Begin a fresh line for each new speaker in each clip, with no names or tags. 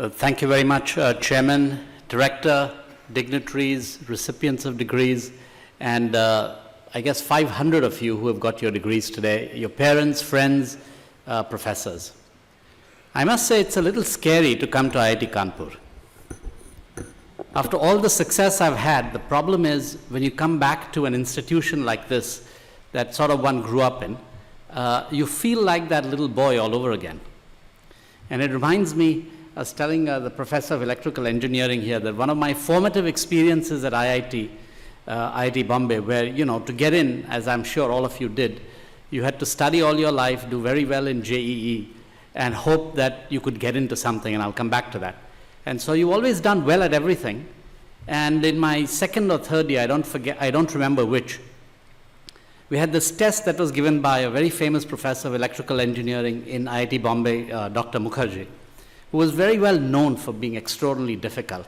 Thank you very much, Chairman, Director, dignitaries, recipients of degrees, and I guess 500 of you who have got your degrees today, your parents, friends, professors. I must say it's a little scary to come to IIT Kanpur. After all the success I've had, the problem is when you come back to an institution like this that sort of one grew up in, you feel like that little boy all over again. And it reminds me, I was telling the professor of electrical engineering here that one of my formative experiences at IIT Bombay, where, you know, to get in, as I'm sure all of you did, you had to study all your life, do very well in JEE, and hope that you could get into something, and I'll come back to that. And so you've always done well at everything. And in my second or third year, I don't remember which, we had this test that was given by a very famous professor of electrical engineering in IIT Bombay, Dr. Mukherjee, who was very well known for being extraordinarily difficult.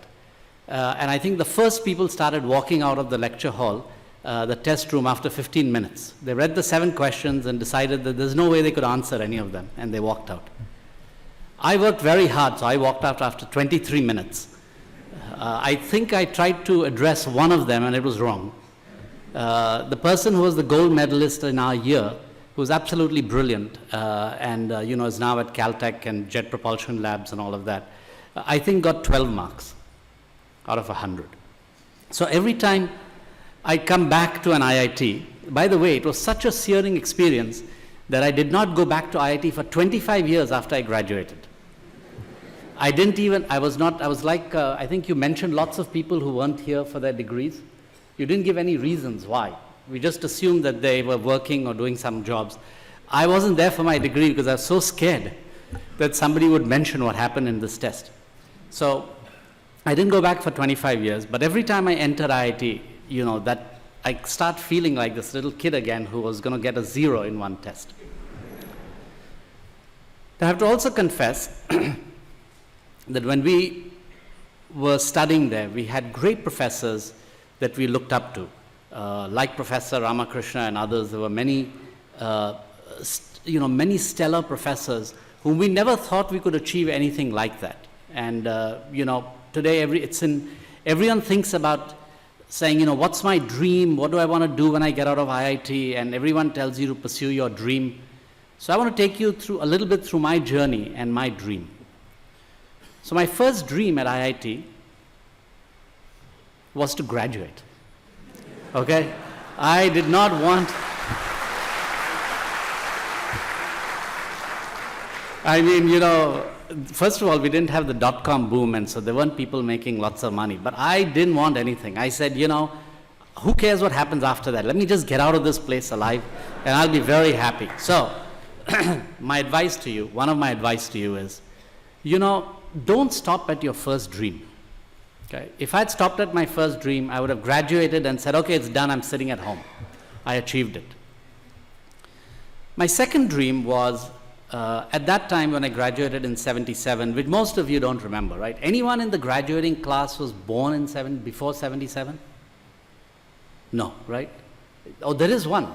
And I think the first people started walking out of the lecture hall, the test room, after 15 minutes. They read the 7 questions and decided that there's no way they could answer any of them, and they walked out. I worked very hard, so I walked out after 23 minutes. I think I tried to address one of them, and it was wrong. The person who was the gold medalist in our year, who was absolutely brilliant, and you know, is now at Caltech and Jet Propulsion Labs and all of that, I think got 12 marks out of 100. So every time I come back to an IIT, by the way, it was such a searing experience that I did not go back to IIT for 25 years after I graduated. I was like, I think you mentioned lots of people who weren't here for their degrees. You didn't give any reasons why. We just assumed that they were working or doing some jobs. I wasn't there for my degree because I was so scared that somebody would mention what happened in this test. So I didn't go back for 25 years, but every time I entered IIT, you know, that I start feeling like this little kid again who was going to get a 0 in one test. I have to also confess that when we were studying there, we had great professors that we looked up to. Like Professor Ramakrishna and others, there were many, many stellar professors whom we never thought we could achieve anything like that. And today everyone thinks about saying, what's my dream? What do I want to do when I get out of IIT? And everyone tells you to pursue your dream. So I want to take you through a little bit through my journey and my dream. So my first dream at IIT was to graduate. Okay? I did not want, first of all, we didn't have the dot-com boom, and so there weren't people making lots of money. But I didn't want anything. I said, who cares what happens after that? Let me just get out of this place alive, and I'll be very happy. So my advice to you, one of my advice to you is, don't stop at your first dream. Okay. If I had stopped at my first dream, I would have graduated and said, okay, it's done, I'm sitting at home. I achieved it. My second dream was, at that time when I graduated in 77, which most of you don't remember, right? Anyone in the graduating class was born before 77? No, right? Oh, there is one.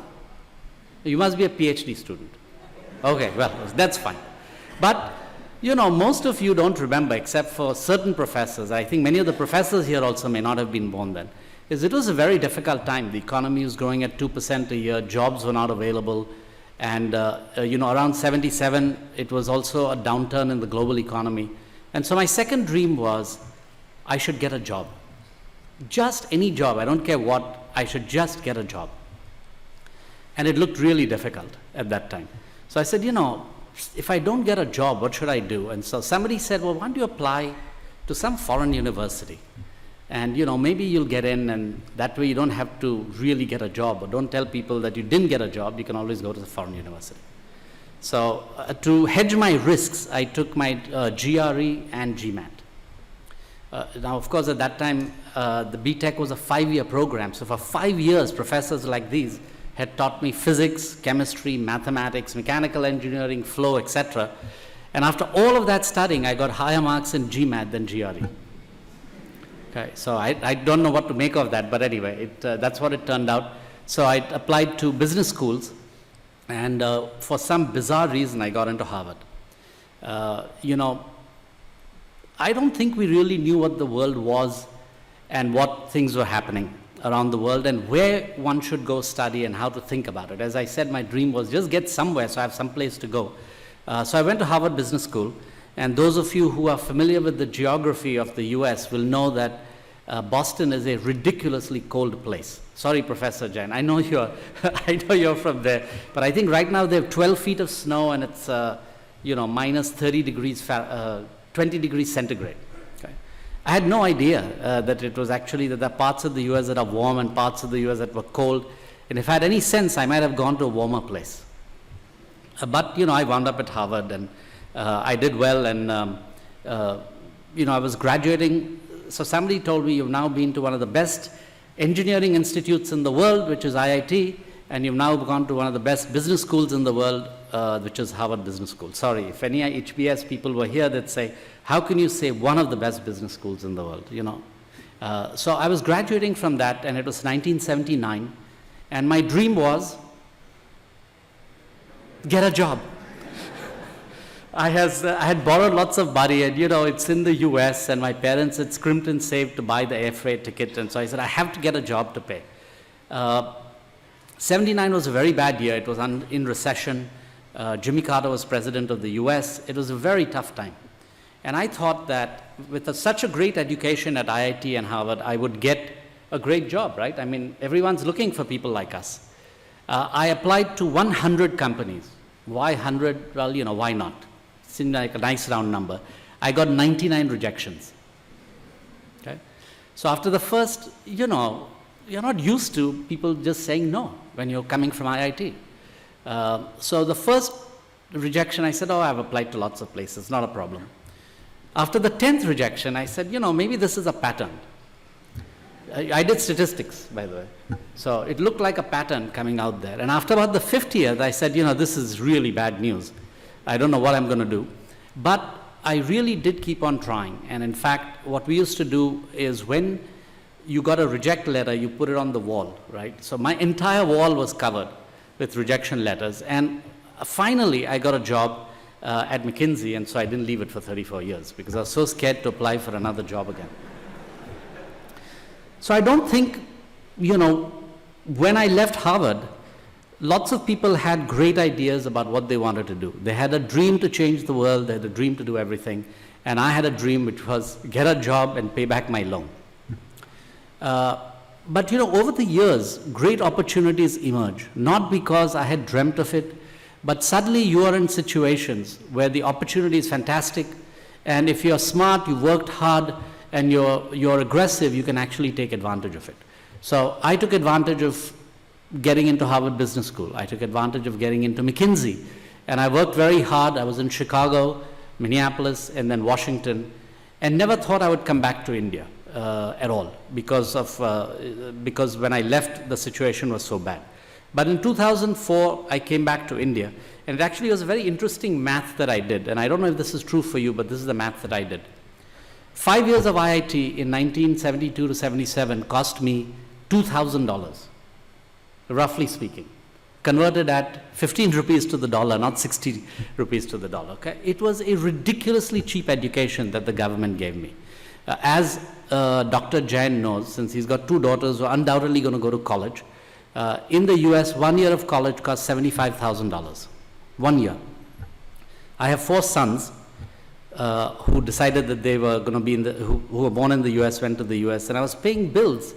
You must be a PhD student. Okay, well, that's fine. But most of you don't remember, except for certain professors. I think many of the professors here also may not have been born then. It was a very difficult time. The economy was growing at 2% a year. Jobs were not available. And, around 77, it was also a downturn in the global economy. And so my second dream was I should get a job. Just any job. I don't care what. I should just get a job. And it looked really difficult at that time. So I said, if I don't get a job, what should I do? And so somebody said, well, why don't you apply to some foreign university? And, maybe you'll get in, and that way you don't have to really get a job, or don't tell people that you didn't get a job. You can always go to the foreign university. So to hedge my risks, I took my GRE and GMAT. Now, of course, at that time, the BTech was a 5-year program. So for 5 years, professors like these had taught me physics, chemistry, mathematics, mechanical engineering, flow, etc. And after all of that studying, I got higher marks in GMAT than GRE. Okay, so I don't know what to make of that, but anyway, that's what it turned out. So I applied to business schools, and for some bizarre reason, I got into Harvard. I don't think we really knew what the world was and what things were happening around the world and where one should go study and how to think about it. As I said, my dream was just get somewhere so I have some place to go. So I went to Harvard Business School, and those of you who are familiar with the geography of the US will know that Boston is a ridiculously cold place. Sorry, Professor Jain, I know you're, I know you're from there, but I think right now they have 12 feet of snow and it's, minus 30 degrees, 20 degrees centigrade. Okay. I had no idea that it was actually that there are parts of the US that are warm and parts of the US that were cold. And if I had any sense, I might have gone to a warmer place. But, I wound up at Harvard and I did well and, I was graduating. So somebody told me, you've now been to one of the best engineering institutes in the world, which is IIT, and you've now gone to one of the best business schools in the world, which is Harvard Business School. Sorry, if any HBS people were here, they'd say, how can you say one of the best business schools in the world, So I was graduating from that, and it was 1979, and my dream was, get a job. I had borrowed lots of money, and it's in the US, and my parents had scrimped and saved to buy the air freight ticket, and so I said, I have to get a job to pay. 79 was a very bad year. It was in recession. Jimmy Carter was president of the US. It was a very tough time. And I thought that with such a great education at IIT and Harvard, I would get a great job, right? I mean, everyone's looking for people like us. I applied to 100 companies. Why 100? Well, why not? Seemed like a nice round number. I got 99 rejections. Okay? So after the first, you're not used to people just saying no when you're coming from IIT. So the first rejection, I said, I've applied to lots of places, not a problem. After the 10th rejection, I said, maybe this is a pattern. I did statistics, by the way. So it looked like a pattern coming out there. And after about the 50th, I said, this is really bad news. I don't know what I'm going to do. But I really did keep on trying. And in fact, what we used to do is when you got a reject letter, you put it on the wall, right? So my entire wall was covered with rejection letters. And finally, I got a job at McKinsey, and so I didn't leave it for 34 years because I was so scared to apply for another job again. So I don't think, when I left Harvard, lots of people had great ideas about what they wanted to do. They had a dream to change the world, they had a dream to do everything, and I had a dream which was get a job and pay back my loan. But over the years, great opportunities emerge, not because I had dreamt of it, but suddenly you are in situations where the opportunity is fantastic, and if you're smart, you worked hard, and you're aggressive, you can actually take advantage of it. So I took advantage of getting into Harvard Business School. I took advantage of getting into McKinsey, and I worked very hard. I was in Chicago, Minneapolis, and then Washington, and never thought I would come back to India at all because when I left, the situation was so bad. But in 2004, I came back to India, and it actually was a very interesting math that I did, and I don't know if this is true for you, but this is the math that I did. 5 years of IIT in 1972 to 77 cost me $2,000, roughly speaking, converted at 15 rupees to the dollar, not 60 rupees to the dollar. Okay? It was a ridiculously cheap education that the government gave me. As Dr. Jain knows, since he's got two daughters who are undoubtedly going to go to college, in the US, 1 year of college costs $75,000. 1 year. I have 4 sons who decided that they were going to be who were born in the US, went to the US, and I was paying bills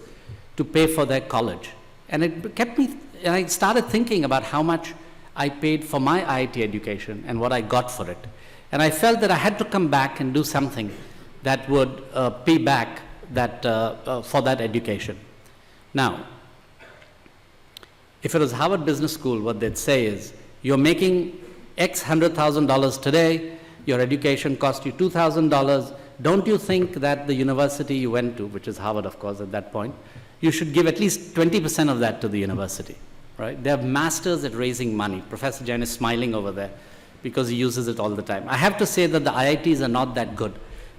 to pay for their college. And it kept me, and I started thinking about how much I paid for my IIT education and what I got for it. And I felt that I had to come back and do something that would pay back for that education. Now, if it was Harvard Business School, what they'd say is, you're making X $100,000 today, your education cost you $2,000. Don't you think that the university you went to, which is Harvard, of course, at that point, you should give at least 20% of that to the university, right? They have masters at raising money. Professor Jain is smiling over there because he uses it all the time. I have to say that the IITs are not that good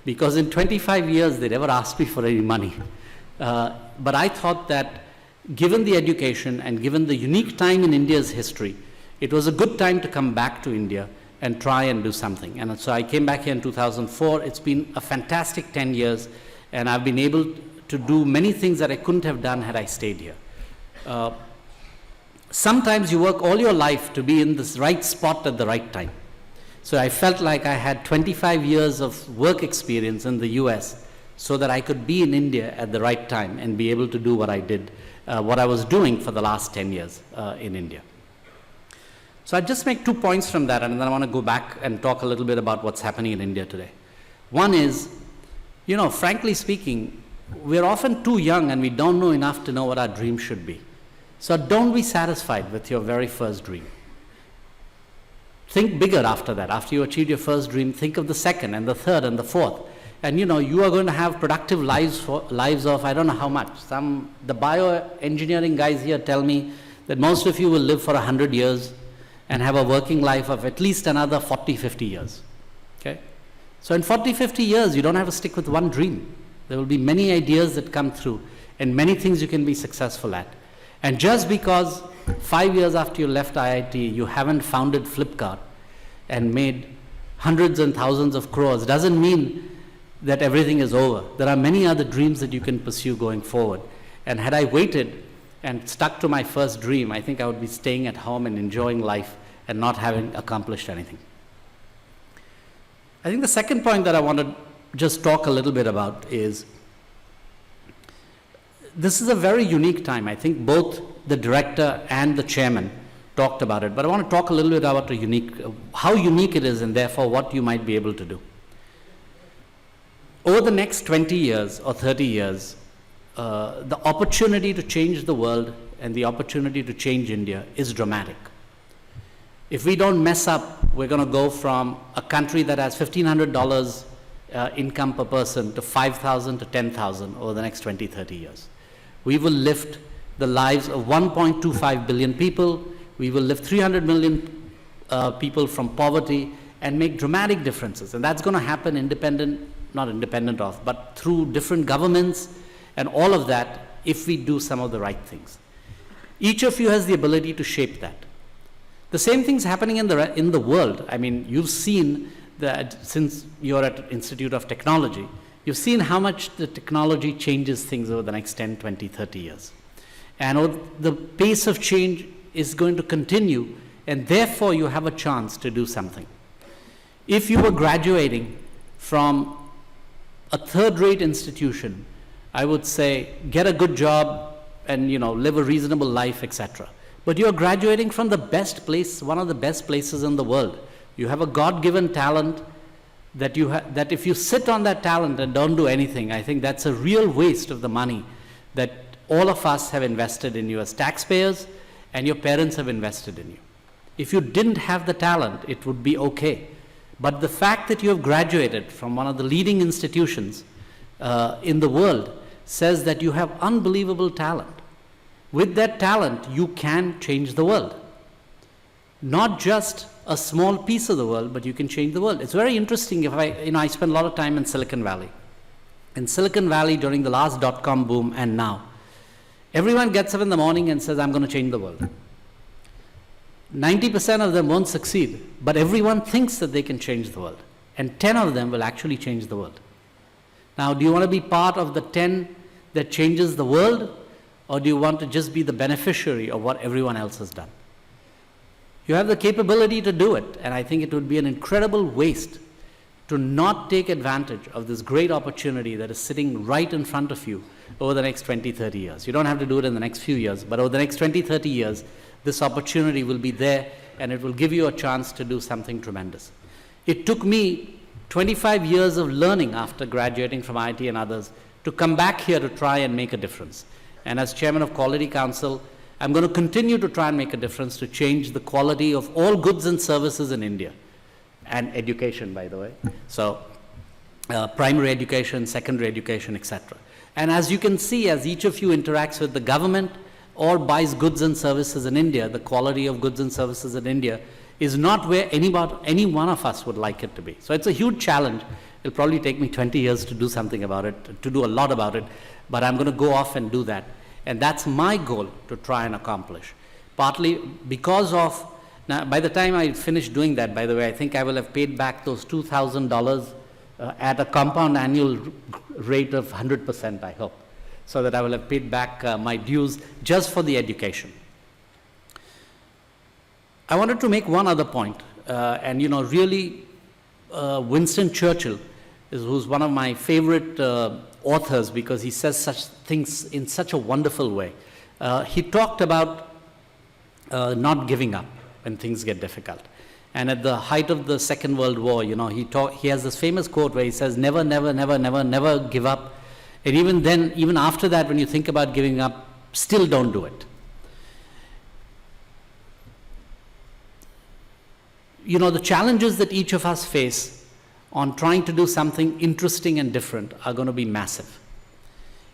because in 25 years, they never asked me for any money. But I thought that given the education and given the unique time in India's history, it was a good time to come back to India and try and do something. And so I came back here in 2004. It's been a fantastic 10 years, and I've been able to do many things that I couldn't have done had I stayed here. Sometimes you work all your life to be in this right spot at the right time. So I felt like I had 25 years of work experience in the US so that I could be in India at the right time and be able to do what I did, what I was doing for the last 10 years in India. So I'll just make 2 points from that, and then I want to go back and talk a little bit about what's happening in India today. One is, you know, frankly speaking, we're often too young and we don't know enough to know what our dream should be. So don't be satisfied with your very first dream. Think bigger after that. After you achieve your first dream, think of the second and the third and the fourth. And you know, you are going to have productive lives of I don't know how much. The bioengineering guys here tell me that most of you will live for 100 years and have a working life of at least another 40, 50 years. Okay? So in 40, 50 years, you don't have to stick with one dream. There will be many ideas that come through and many things you can be successful at. And just because 5 years after you left IIT, you haven't founded Flipkart and made hundreds and thousands of crores, doesn't mean that everything is over. There are many other dreams that you can pursue going forward. And had I waited and stuck to my first dream, I think I would be staying at home and enjoying life and not having accomplished anything. I think the second point that I want to just talk a little bit about is, this is a very unique time. I think both the director and the chairman talked about it, but I want to talk a little bit about how unique it is and therefore what you might be able to do. Over the next 20 years or 30 years, the opportunity to change the world and the opportunity to change India is dramatic. If we don't mess up, we're going to go from a country that has $1,500 income per person to 5,000 to 10,000 over the next 20, 30 years. We will lift the lives of 1.25 billion people. We will lift 300 million people from poverty and make dramatic differences. And that's going to happen not independent of, but through different governments and all of that if we do some of the right things. Each of you has the ability to shape that. The same thing's happening in the world. I mean, you've seen that since you're at Institute of Technology, you've seen how much the technology changes things over the next 10, 20, 30 years. And the pace of change is going to continue, and therefore you have a chance to do something. If you were graduating from a third-rate institution, I would say get a good job and live a reasonable life, etc. But you're graduating from the best place, one of the best places in the world. You have a God-given talent that if you sit on that talent and don't do anything, I think that's a real waste of the money that all of us have invested in you as taxpayers and your parents have invested in you. If you didn't have the talent, it would be okay. But the fact that you have graduated from one of the leading institutions in the world says that you have unbelievable talent. With that talent, you can change the world. Not just a small piece of the world, but you can change the world. It's very interesting. I spend a lot of time in Silicon Valley. In Silicon Valley during the last dot-com boom and now, everyone gets up in the morning and says, I'm going to change the world. 90% of them won't succeed, but everyone thinks that they can change the world. And 10 of them will actually change the world. Now, do you want to be part of the 10 that changes the world, or do you want to just be the beneficiary of what everyone else has done? You have the capability to do it, and I think it would be an incredible waste to not take advantage of this great opportunity that is sitting right in front of you over the next 20, 30 years. You don't have to do it in the next few years, but over the next 20, 30 years, this opportunity will be there, and it will give you a chance to do something tremendous. It took me 25 years of learning after graduating from IIT and others to come back here to try and make a difference. And as Chairman of Quality Council, I'm going to continue to try and make a difference to change the quality of all goods and services in India, and education, by the way. So primary education, secondary education, etc. And as you can see, as each of you interacts with the government or buys goods and services in India, the quality of goods and services in India is not where any one of us would like it to be. So it's a huge challenge. It'll probably take me 20 years to do something about it, to do a lot about it, but I'm going to go off and do that. And that's my goal to try and accomplish. Partly because of Now, by the time I finish doing that, by the way, I think I will have paid back those $2,000 at a compound annual rate of 100%, I hope, so that I will have paid back my dues just for the education. I wanted to make one other point, and really, Winston Churchill, who's one of my favorite authors because he says such things in such a wonderful way. He talked about not giving up when things get difficult. And at the height of the Second World War, he has this famous quote where he says, never, never, never, never, never give up. And even then, even after that, when you think about giving up, still don't do it. The challenges that each of us face on trying to do something interesting and different are going to be massive.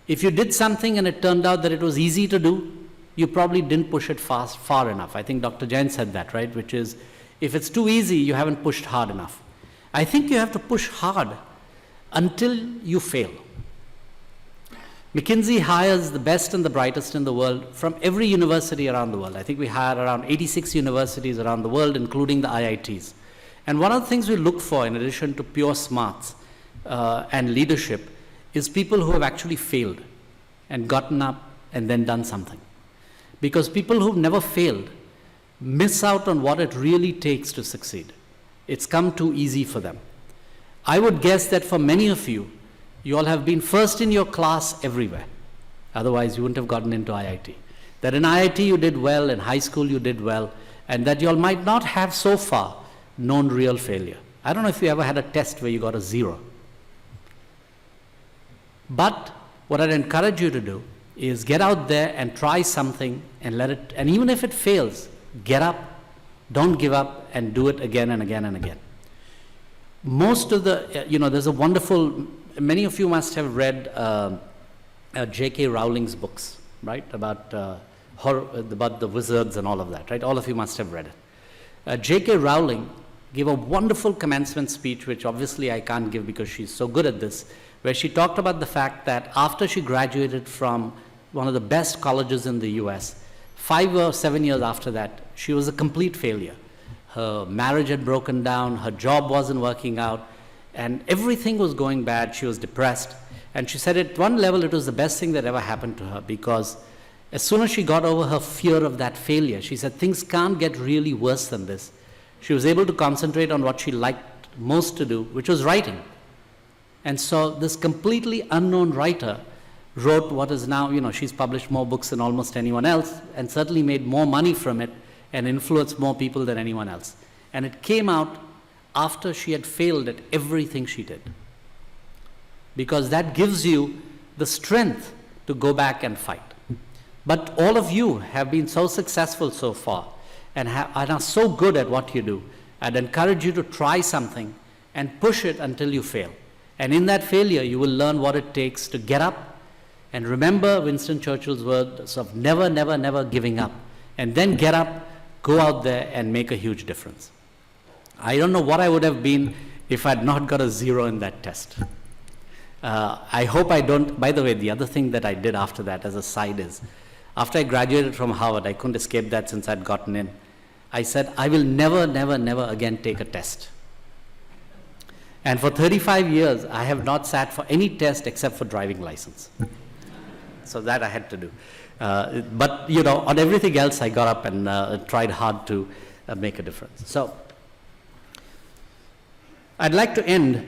If you did something and it turned out that it was easy to do, you probably didn't push it far enough. I think Dr. Jain said that, right? Which is, if it's too easy, you haven't pushed hard enough. I think you have to push hard until you fail. McKinsey hires the best and the brightest in the world from every university around the world. I think we hire around 86 universities around the world, including the IITs. And one of the things we look for, in addition to pure smarts and leadership, is people who have actually failed and gotten up and then done something. Because people who've never failed miss out on what it really takes to succeed. It's come too easy for them. I would guess that for many of you, you all have been first in your class everywhere. Otherwise, you wouldn't have gotten into IIT. That in IIT you did well, in high school you did well, and that you all might not have so far known real failure. I don't know if you ever had a test where you got a 0. But what I'd encourage you to do is get out there and try something and and even if it fails, get up, don't give up, and do it again and again and again. Most of the, there's a wonderful, many of you must have read J.K. Rowling's books, right? About the wizards and all of that, right? All of you must have read it. J.K. Rowling gave a wonderful commencement speech, which obviously I can't give because she's so good at this, where she talked about the fact that after she graduated from one of the best colleges in the US, 5 or 7 years after that, she was a complete failure. Her marriage had broken down, her job wasn't working out, and everything was going bad. She was depressed. And she said at one level it was the best thing that ever happened to her, because as soon as she got over her fear of that failure, she said things can't get really worse than this. She was able to concentrate on what she liked most to do, which was writing. And so this completely unknown writer wrote what is now, she's published more books than almost anyone else, and certainly made more money from it and influenced more people than anyone else. And it came out after she had failed at everything she did. Because that gives you the strength to go back and fight. But all of you have been so successful so far and are so good at what you do. I'd encourage you to try something and push it until you fail. And in that failure, you will learn what it takes to get up. And remember Winston Churchill's words of never, never, never giving up. And then get up, go out there and make a huge difference. I don't know what I would have been if I'd not got a 0 in that test. I hope I don't. By the way, the other thing that I did after that as a side is, after I graduated from Harvard, I couldn't escape that since I'd gotten in. I said, I will never, never, never again take a test. And for 35 years, I have not sat for any test except for driving license. So that I had to do. But, on everything else, I got up and tried hard to make a difference. So I'd like to end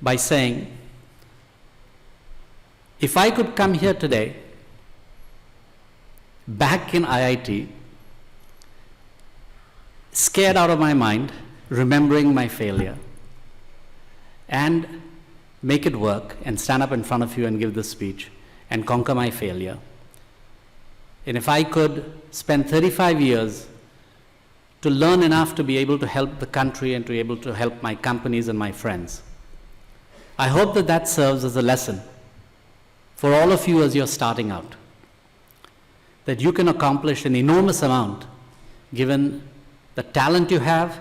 by saying, if I could come here today, back in IIT, scared out of my mind, remembering my failure, and make it work and stand up in front of you and give this speech and conquer my failure. And if I could spend 35 years to learn enough to be able to help the country and to be able to help my companies and my friends, I hope that that serves as a lesson for all of you as you're starting out, that you can accomplish an enormous amount given the talent you have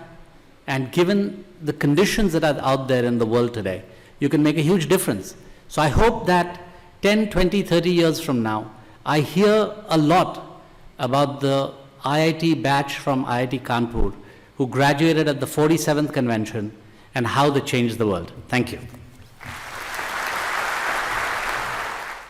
and given the conditions that are out there in the world today. You can make a huge difference. So I hope that 10, 20, 30 years from now, I hear a lot about the IIT batch from IIT Kanpur who graduated at the 47th convention and how they changed the world. Thank you.